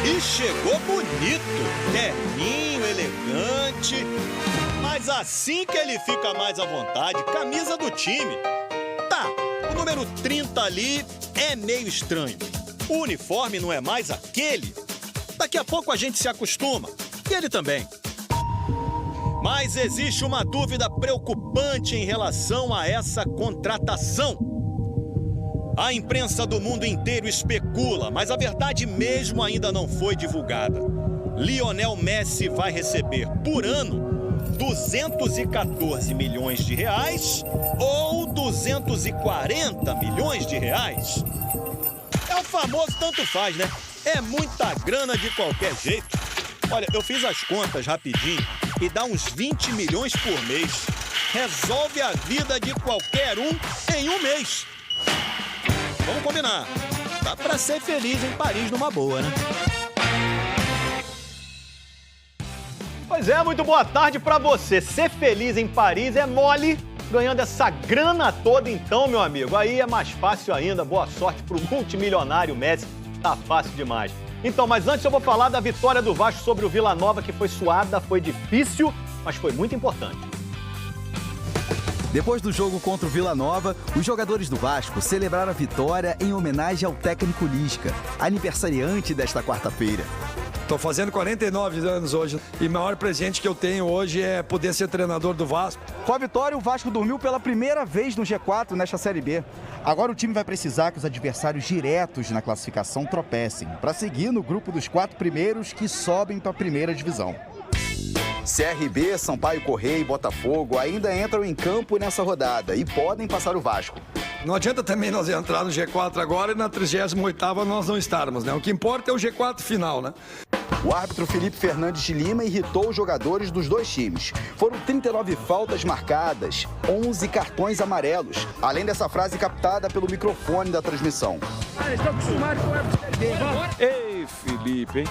E chegou bonito, terninho, elegante. Mas assim que ele fica mais à vontade, camisa do time. Tá, o número 30 ali é meio estranho. O uniforme não é mais aquele. Daqui a pouco a gente se acostuma. E ele também. Mas existe uma dúvida preocupante em relação a essa contratação. A imprensa do mundo inteiro especula, mas a verdade mesmo ainda não foi divulgada. Lionel Messi vai receber por ano 214 milhões de reais ou 240 milhões de reais. É o famoso tanto faz, né? É muita grana de qualquer jeito. Olha, eu fiz as contas rapidinho e dá uns 20 milhões por mês. Resolve a vida de qualquer um em um mês. Vamos combinar. Dá pra ser feliz em Paris numa boa, né? Pois é, muito boa tarde pra você. Ser feliz em Paris é mole, ganhando essa grana toda então, meu amigo. Aí é mais fácil ainda. Boa sorte pro multimilionário Messi. Tá fácil demais. Então, mas antes eu vou falar da vitória do Vasco sobre o Vila Nova, que foi suada, foi difícil, mas foi muito importante. Depois do jogo contra o Vila Nova, os jogadores do Vasco celebraram a vitória em homenagem ao técnico Lisca, aniversariante desta quarta-feira. Estou fazendo 49 anos hoje e o maior presente que eu tenho hoje é poder ser treinador do Vasco. Com a vitória, o Vasco dormiu pela primeira vez no G4 nesta Série B. Agora o time vai precisar que os adversários diretos na classificação tropecem para seguir no grupo dos 4 primeiros que sobem para a primeira divisão. CRB, Sampaio Corrêa e Botafogo ainda entram em campo nessa rodada e podem passar o Vasco. Não adianta também nós entrar no G4 agora e na 38ª nós não estarmos, né? O que importa é o G4 final, né? O árbitro Felipe Fernandes de Lima irritou os jogadores dos dois times. Foram 39 faltas marcadas, 11 cartões amarelos, além dessa frase captada pelo microfone da transmissão. Estão acostumados com o árbitro. Ei, Felipe, hein?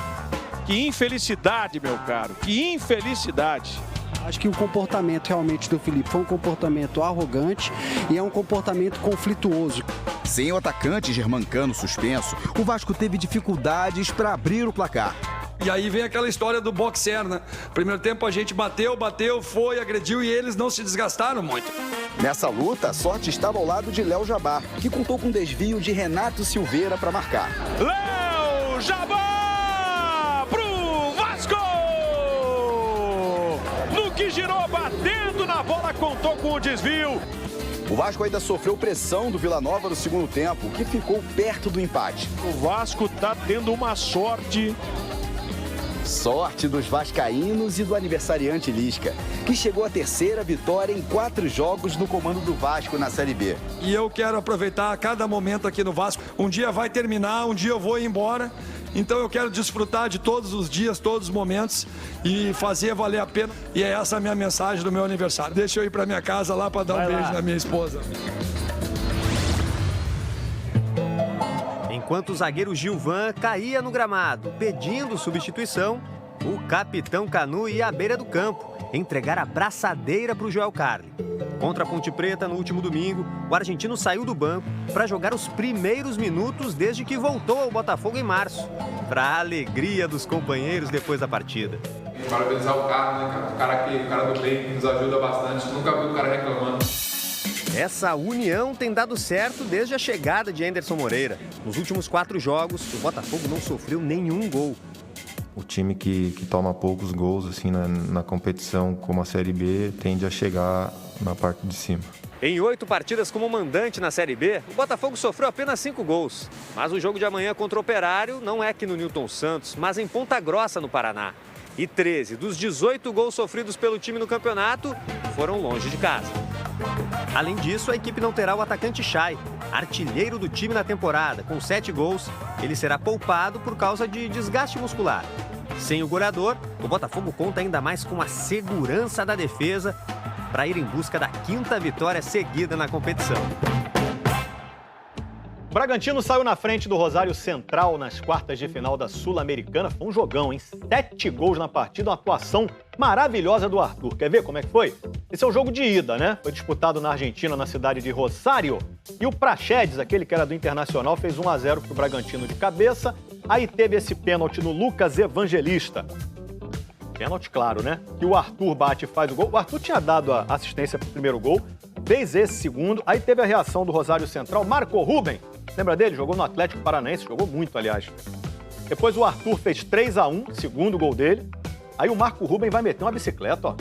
Que infelicidade, meu caro, que infelicidade. Acho que o comportamento realmente do Felipe foi um comportamento arrogante e é um comportamento conflituoso. Sem o atacante Germancano suspenso, o Vasco teve dificuldades para abrir o placar. E aí vem aquela história do boxer, né? Primeiro tempo a gente bateu, foi, agrediu e eles não se desgastaram muito. Nessa luta, a sorte estava ao lado de Léo Jabá, que contou com um desvio de Renato Silveira para marcar. Léo Jabá! Que girou batendo na bola, contou com o desvio. O Vasco ainda sofreu pressão do Vila Nova no segundo tempo, que ficou perto do empate. O Vasco tá tendo uma sorte. Sorte dos vascaínos e do aniversariante Lisca, que chegou à terceira vitória em 4 jogos no comando do Vasco na Série B. E eu quero aproveitar cada momento aqui no Vasco. Um dia vai terminar, um dia eu vou embora. Então eu quero desfrutar de todos os dias, todos os momentos e fazer valer a pena. E é essa a minha mensagem do meu aniversário. Deixa eu ir para minha casa lá para dar um beijo na minha esposa. Enquanto o zagueiro Gilvan caía no gramado, pedindo substituição, o capitão Canu ia à beira do campo entregar a braçadeira para o Joel Carli. Contra a Ponte Preta, no último domingo, o argentino saiu do banco para jogar os primeiros minutos desde que voltou ao Botafogo em março, para a alegria dos companheiros depois da partida. Parabenizar o cara, né, cara? O cara do bem, que nos ajuda bastante. Nunca vi o cara reclamando. Essa união tem dado certo desde a chegada de Anderson Moreira. Nos últimos 4 jogos, o Botafogo não sofreu nenhum gol. O time que toma poucos gols assim, na competição, como a Série B, tende a chegar na parte de cima. Em 8 partidas como mandante na Série B, o Botafogo sofreu apenas 5 gols. Mas o jogo de amanhã contra o Operário não é aqui no Newton Santos, mas em Ponta Grossa, no Paraná. E 13 dos 18 gols sofridos pelo time no campeonato foram longe de casa. Além disso, a equipe não terá o atacante Chay, artilheiro do time na temporada. Com 7 gols, ele será poupado por causa de desgaste muscular. Sem o goleador, o Botafogo conta ainda mais com a segurança da defesa para ir em busca da 5ª vitória seguida na competição. O Bragantino saiu na frente do Rosário Central nas quartas de final da Sul-Americana. Foi um jogão, hein? 7 gols na partida, uma atuação maravilhosa do Arthur. Quer ver como é que foi? Esse é o jogo de ida, né? Foi disputado na Argentina, na cidade de Rosário. E o Praxedes, aquele que era do Internacional, fez 1-0 para o Bragantino de cabeça. Aí teve esse pênalti no Lucas Evangelista. Pênalti, claro, né? Que o Arthur bate e faz o gol. O Arthur tinha dado a assistência pro primeiro gol, fez esse segundo. Aí teve a reação do Rosário Central, Marco Ruben. Lembra dele? Jogou no Atlético Paranaense, jogou muito, aliás. Depois o Arthur fez 3-1, segundo gol dele. Aí o Marco Ruben vai meter uma bicicleta, ó.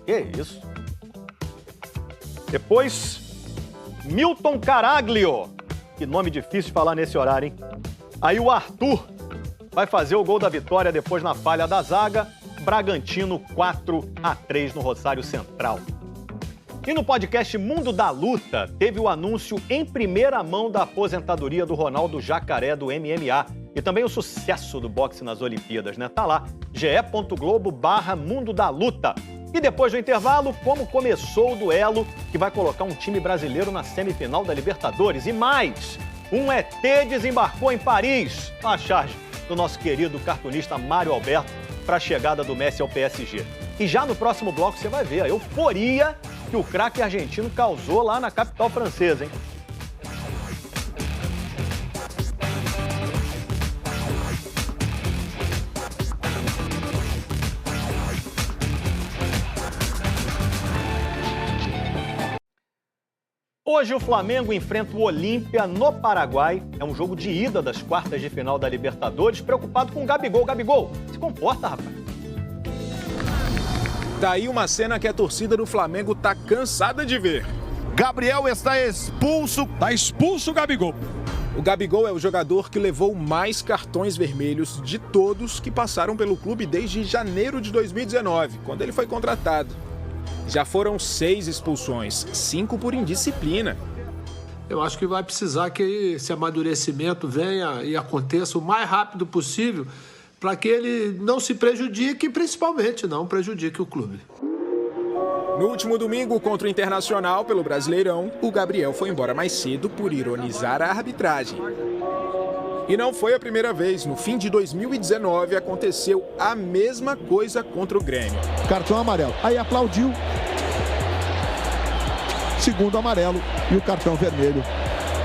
Que isso? Depois, Milton Caraglio. Que nome difícil de falar nesse horário, hein? Aí o Arthur vai fazer o gol da vitória depois na falha da zaga. Bragantino 4-3 no Rosário Central. E no podcast Mundo da Luta, teve o anúncio em primeira mão da aposentadoria do Ronaldo Jacaré do MMA. E também o sucesso do boxe nas Olimpíadas, né? Tá lá, ge.globo/Mundo da Luta. E depois do intervalo, como começou o duelo que vai colocar um time brasileiro na semifinal da Libertadores. E mais, um ET desembarcou em Paris, a charge do nosso querido cartunista Mário Alberto para a chegada do Messi ao PSG. E já no próximo bloco você vai ver a euforia que o craque argentino causou lá na capital francesa, hein? Hoje o Flamengo enfrenta o Olímpia no Paraguai. É um jogo de ida das quartas de final da Libertadores, preocupado com o Gabigol. Gabigol, se comporta, rapaz. Daí uma cena que a torcida do Flamengo tá cansada de ver. Gabriel está expulso. Tá expulso o Gabigol. O Gabigol é o jogador que levou mais cartões vermelhos de todos que passaram pelo clube desde janeiro de 2019, quando ele foi contratado. Já foram 6 expulsões, 5 por indisciplina. Eu acho que vai precisar que esse amadurecimento venha e aconteça o mais rápido possível para que ele não se prejudique e principalmente não prejudique o clube. No último domingo, contra o Internacional pelo Brasileirão, o Gabriel foi embora mais cedo por ironizar a arbitragem. E não foi a primeira vez. No fim de 2019, aconteceu a mesma coisa contra o Grêmio. Cartão amarelo. Aí aplaudiu. Segundo amarelo e o cartão vermelho.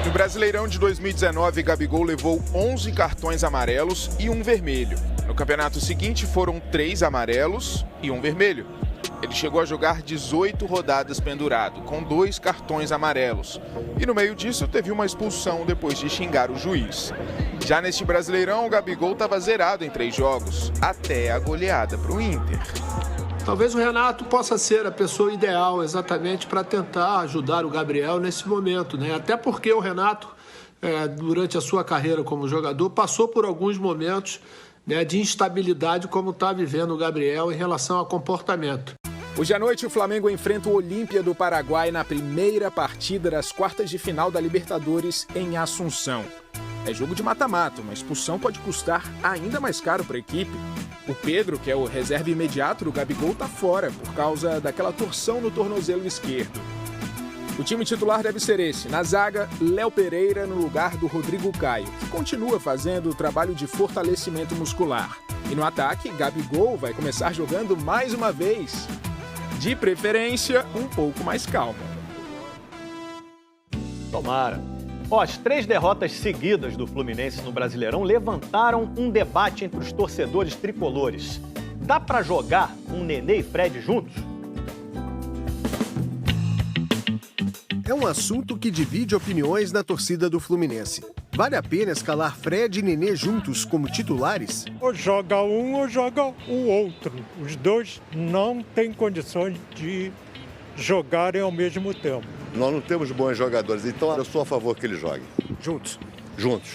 No Brasileirão de 2019, Gabigol levou 11 cartões amarelos e 1 vermelho. No campeonato seguinte, foram 3 amarelos e 1 vermelho. Ele chegou a jogar 18 rodadas pendurado, com 2 cartões amarelos. E no meio disso, teve uma expulsão depois de xingar o juiz. Já neste Brasileirão, o Gabigol estava zerado em 3 jogos, até a goleada para o Inter. Talvez o Renato possa ser a pessoa ideal exatamente para tentar ajudar o Gabriel nesse momento, né? Até porque o Renato, durante a sua carreira como jogador, passou por alguns momentos, né, de instabilidade como está vivendo o Gabriel em relação ao comportamento. Hoje à noite, o Flamengo enfrenta o Olímpia do Paraguai na primeira partida das quartas de final da Libertadores em Assunção. É jogo de mata-mata, uma expulsão pode custar ainda mais caro para a equipe. O Pedro, que é o reserva imediato do Gabigol, está fora por causa daquela torção no tornozelo esquerdo. O time titular deve ser esse. Na zaga, Léo Pereira no lugar do Rodrigo Caio, que continua fazendo o trabalho de fortalecimento muscular. E no ataque, Gabigol vai começar jogando mais uma vez. De preferência, um pouco mais calmo. Tomara. As 3 derrotas seguidas do Fluminense no Brasileirão levantaram um debate entre os torcedores tricolores. Dá pra jogar um Nenê e Fred juntos? É um assunto que divide opiniões na torcida do Fluminense. Vale a pena escalar Fred e Nenê juntos como titulares? Ou joga um ou joga o outro. Os dois não têm condições de jogarem ao mesmo tempo. Nós não temos bons jogadores, então eu sou a favor que eles joguem. Juntos? Juntos.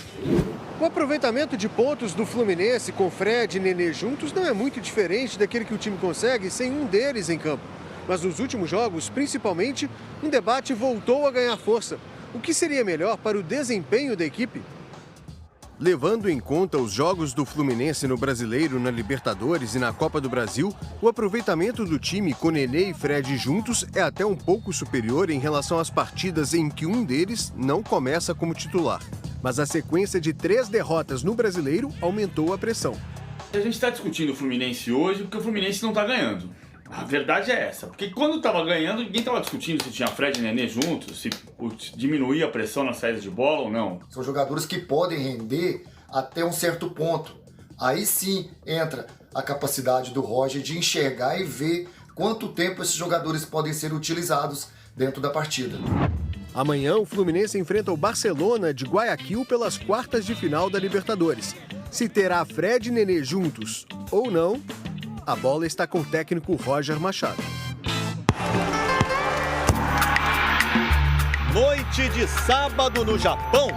O aproveitamento de pontos do Fluminense com Fred e Nenê juntos não é muito diferente daquele que o time consegue sem um deles em campo. Mas nos últimos jogos, principalmente, um debate voltou a ganhar força. O que seria melhor para o desempenho da equipe? Levando em conta os jogos do Fluminense no Brasileiro, na Libertadores e na Copa do Brasil, o aproveitamento do time com Nenê e Fred juntos é até um pouco superior em relação às partidas em que um deles não começa como titular. Mas a sequência de 3 derrotas no Brasileiro aumentou a pressão. A gente está discutindo o Fluminense hoje porque o Fluminense não está ganhando. A verdade é essa, porque quando estava ganhando, ninguém estava discutindo se tinha Fred e Nenê juntos, se diminuía a pressão na saída de bola ou não. São jogadores que podem render até um certo ponto. Aí sim entra a capacidade do Roger de enxergar e ver quanto tempo esses jogadores podem ser utilizados dentro da partida. Amanhã, o Fluminense enfrenta o Barcelona de Guayaquil pelas quartas de final da Libertadores. Se terá Fred e Nenê juntos ou não, a bola está com o técnico Roger Machado. Noite de sábado no Japão.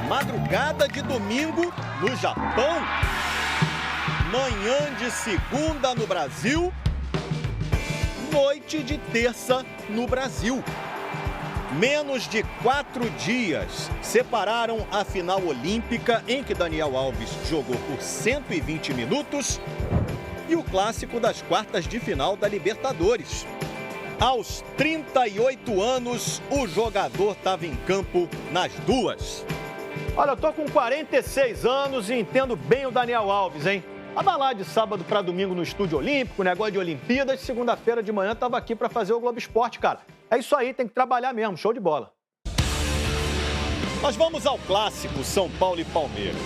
Madrugada de domingo no Japão. Manhã de segunda no Brasil. Noite de terça no Brasil. Menos de 4 dias separaram a final olímpica em que Daniel Alves jogou por 120 minutos e o clássico das quartas de final da Libertadores. Aos 38 anos, o jogador estava em campo nas duas. Olha, eu tô com 46 anos e entendo bem o Daniel Alves, hein? Tava lá de sábado para domingo no Estúdio Olímpico, negócio de Olimpíadas. Segunda-feira de manhã tava aqui para fazer o Globo Esporte, cara. É isso aí, tem que trabalhar mesmo, show de bola. Nós vamos ao clássico São Paulo e Palmeiras.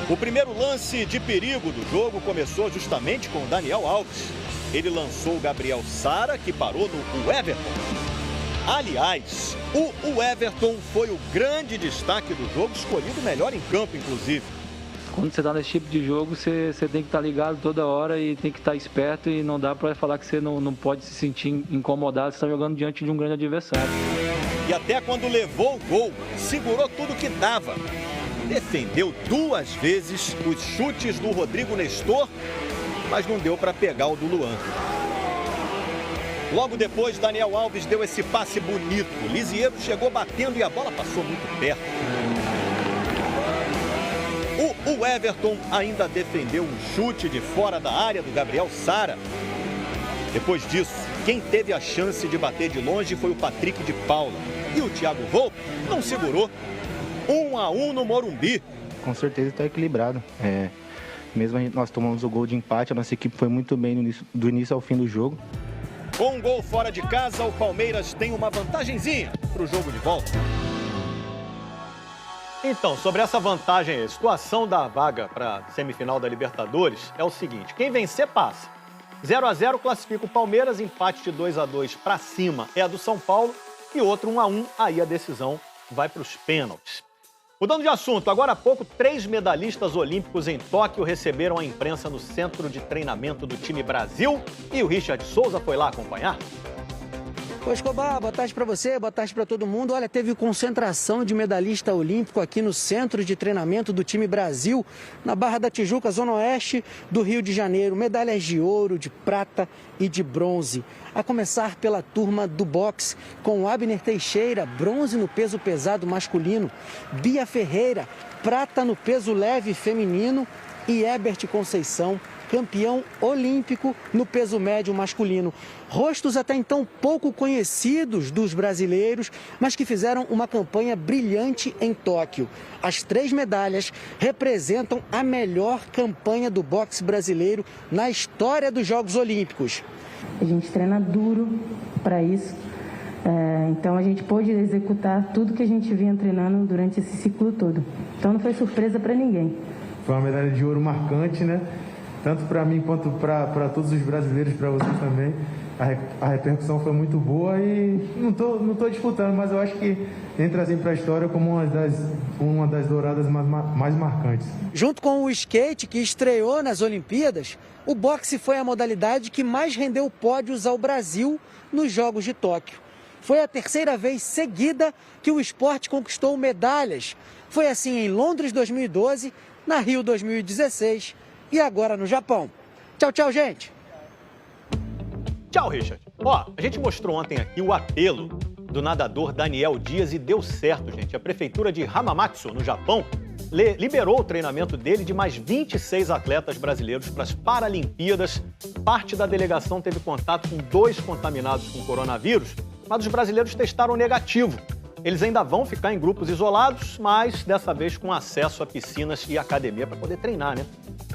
O primeiro lance de perigo do jogo começou justamente com o Daniel Alves. Ele lançou o Gabriel Sara, que parou no Everton. Aliás, o Everton foi o grande destaque do jogo, escolhido melhor em campo, inclusive. Quando você está nesse tipo de jogo, você tem que estar ligado toda hora e tem que estar esperto e não dá para falar que você não pode se sentir incomodado, você está jogando diante de um grande adversário. E até quando levou o gol, segurou tudo que dava. Defendeu 2 vezes os chutes do Rodrigo Nestor, mas não deu para pegar o do Luan. Logo depois, Daniel Alves deu esse passe bonito. Lisieiro chegou batendo e a bola passou muito perto. O Everton ainda defendeu um chute de fora da área do Gabriel Sara. Depois disso, quem teve a chance de bater de longe foi o Patrick de Paula. E o Thiago Volpe não segurou. 1-1 no Morumbi. Com certeza está equilibrado. Mesmo nós tomamos o gol de empate, a nossa equipe foi muito bem do início ao fim do jogo. Com um gol fora de casa, o Palmeiras tem uma vantagenzinha para o jogo de volta. Então, sobre essa vantagem, a situação da vaga para a semifinal da Libertadores é o seguinte: quem vencer passa. 0-0 classifica o Palmeiras, empate de 2-2 para cima é a do São Paulo e outro 1-1, aí a decisão vai para os pênaltis. Mudando de assunto, agora há pouco, 3 medalhistas olímpicos em Tóquio receberam a imprensa no centro de treinamento do time Brasil e o Richard Souza foi lá acompanhar. Ô Escobar, boa tarde para você, boa tarde para todo mundo. Olha, teve concentração de medalhista olímpico aqui no centro de treinamento do time Brasil, na Barra da Tijuca, zona oeste do Rio de Janeiro. Medalhas de ouro, de prata e de bronze. A começar pela turma do boxe, com Abner Teixeira, bronze no peso pesado masculino, Bia Ferreira, prata no peso leve feminino e Herbert Conceição, campeão olímpico no peso médio masculino. Rostos até então pouco conhecidos dos brasileiros, mas que fizeram uma campanha brilhante em Tóquio. As 3 medalhas representam a melhor campanha do boxe brasileiro na história dos Jogos Olímpicos. A gente treina duro para isso, então a gente pôde executar tudo que a gente vinha treinando durante esse ciclo todo. Então não foi surpresa para ninguém. Foi uma medalha de ouro marcante, né? Tanto para mim quanto para todos os brasileiros, para vocês também. A repercussão foi muito boa e não tô disputando, mas eu acho que entra assim para a história como uma das douradas mais marcantes. Junto com o skate, que estreou nas Olimpíadas, o boxe foi a modalidade que mais rendeu pódios ao Brasil nos Jogos de Tóquio. Foi a 3ª vez seguida que o esporte conquistou medalhas. Foi assim em Londres 2012, na Rio 2016 e agora no Japão. Tchau, tchau, gente! Tchau, Richard. Ó, a gente mostrou ontem aqui o apelo do nadador Daniel Dias e deu certo, gente. A prefeitura de Hamamatsu, no Japão, liberou o treinamento dele de mais 26 atletas brasileiros para as Paralimpíadas. Parte da delegação teve contato com 2 contaminados com coronavírus, mas os brasileiros testaram negativo. Eles ainda vão ficar em grupos isolados, mas dessa vez com acesso a piscinas e academia para poder treinar, né?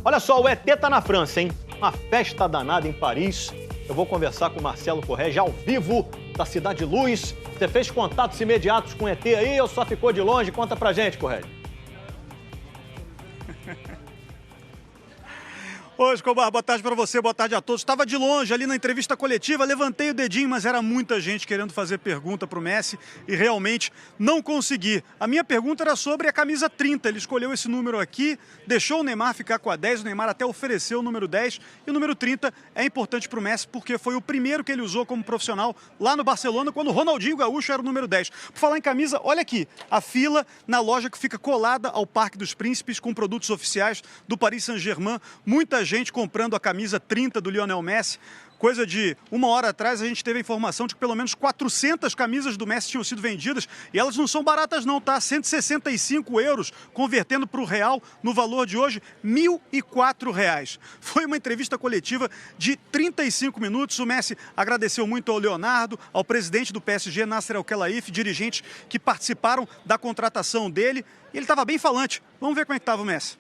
Olha só, o ET tá na França, hein? Uma festa danada em Paris. Eu vou conversar com o Marcelo Correge ao vivo da Cidade Luz. Você fez contatos imediatos com o ET aí ou só ficou de longe? Conta pra gente, Correge. Ô, Escobar, boa tarde para você, boa tarde a todos. Estava de longe ali na entrevista coletiva, levantei o dedinho, mas era muita gente querendo fazer pergunta para o Messi e realmente não consegui. A minha pergunta era sobre a camisa 30, ele escolheu esse número aqui, deixou o Neymar ficar com a 10, o Neymar até ofereceu o número 10 e o número 30 é importante para o Messi porque foi o primeiro que ele usou como profissional lá no Barcelona, quando o Ronaldinho Gaúcho era o número 10. Por falar em camisa, olha aqui, a fila na loja que fica colada ao Parque dos Príncipes com produtos oficiais do Paris Saint-Germain, muita gente comprando a camisa 30 do Lionel Messi. Coisa de uma hora atrás a gente teve a informação de que pelo menos 400 camisas do Messi tinham sido vendidas e elas não são baratas não, tá? 165 euros, convertendo para o real no valor de hoje, R$1.004. Foi uma entrevista coletiva de 35 minutos. O Messi agradeceu muito ao Leonardo, ao presidente do PSG, Nasser Al-Khelaifi, dirigentes que participaram da contratação dele. E ele estava bem falante. Vamos ver como é que estava o Messi.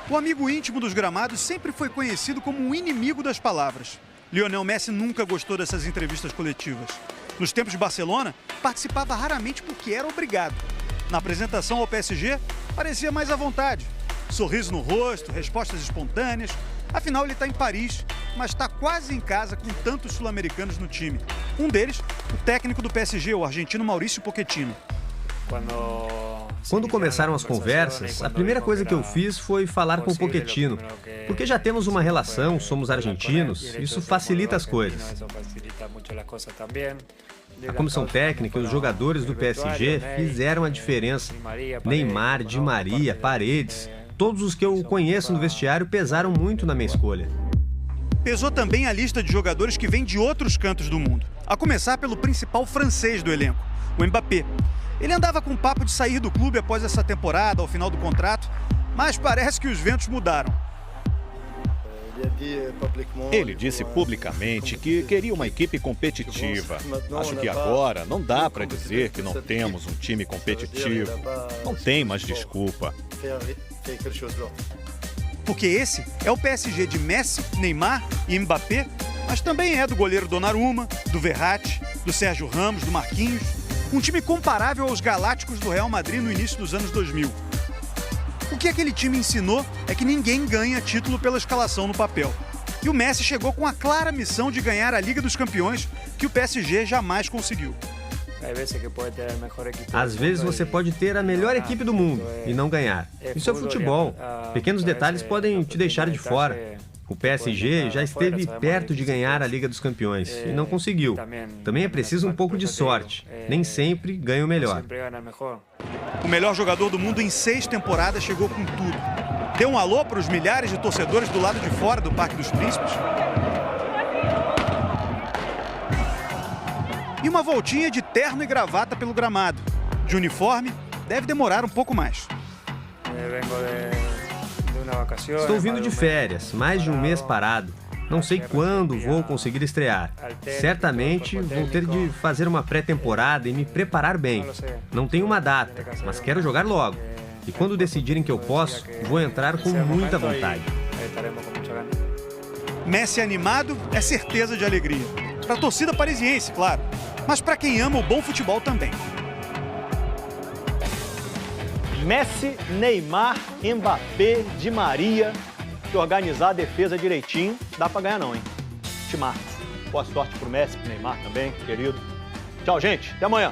O amigo íntimo dos gramados sempre foi conhecido como um inimigo das palavras. Lionel Messi nunca gostou dessas entrevistas coletivas. Nos tempos de Barcelona, participava raramente porque era obrigado. Na apresentação ao PSG, parecia mais à vontade. Sorriso no rosto, respostas espontâneas. Afinal, ele está em Paris, mas está quase em casa com tantos sul-americanos no time. Um deles, o técnico do PSG, o argentino Mauricio Pochettino. Quando começaram as conversas, a primeira coisa que eu fiz foi falar com o Pochettino, porque já temos uma relação, somos argentinos, isso facilita as coisas. A comissão técnica e os jogadores do PSG fizeram a diferença. Neymar, Di Maria, Paredes, todos os que eu conheço no vestiário pesaram muito na minha escolha. Pesou também a lista de jogadores que vêm de outros cantos do mundo, a começar pelo principal francês do elenco, o Mbappé. Ele andava com papo de sair do clube após essa temporada, ao final do contrato, mas parece que os ventos mudaram. Ele disse publicamente que queria uma equipe competitiva. Acho que agora não dá para dizer que não temos um time competitivo. Não tem mais desculpa. Porque esse é o PSG de Messi, Neymar e Mbappé, mas também é do goleiro Donnarumma, do Verratti, do Sérgio Ramos, do Marquinhos. Um time comparável aos Galácticos do Real Madrid no início dos anos 2000. O que aquele time ensinou é que ninguém ganha título pela escalação no papel. E o Messi chegou com a clara missão de ganhar a Liga dos Campeões, que o PSG jamais conseguiu. Às vezes você pode ter a melhor equipe do mundo e não ganhar. Isso é futebol. Pequenos detalhes podem te deixar de fora. O PSG já esteve perto de ganhar a Liga dos Campeões e não conseguiu. Também é preciso um pouco de sorte. Nem sempre ganha o melhor. O melhor jogador do mundo em 6 temporadas chegou com tudo. Deu um alô para os milhares de torcedores do lado de fora do Parque dos Príncipes. E uma voltinha de terno e gravata pelo gramado. De uniforme, deve demorar um pouco mais. Estou vindo de férias, mais de um mês parado. Não sei quando vou conseguir estrear. Certamente vou ter de fazer uma pré-temporada e me preparar bem. Não tenho uma data, mas quero jogar logo. E quando decidirem que eu posso, vou entrar com muita vontade. Messi animado é certeza de alegria. Para a torcida parisiense, claro. Mas para quem ama o bom futebol também. Messi, Neymar, Mbappé, Di Maria. Se organizar a defesa direitinho, dá pra ganhar não, hein? Timaço. Boa sorte pro Messi, pro Neymar também, querido. Tchau, gente. Até amanhã.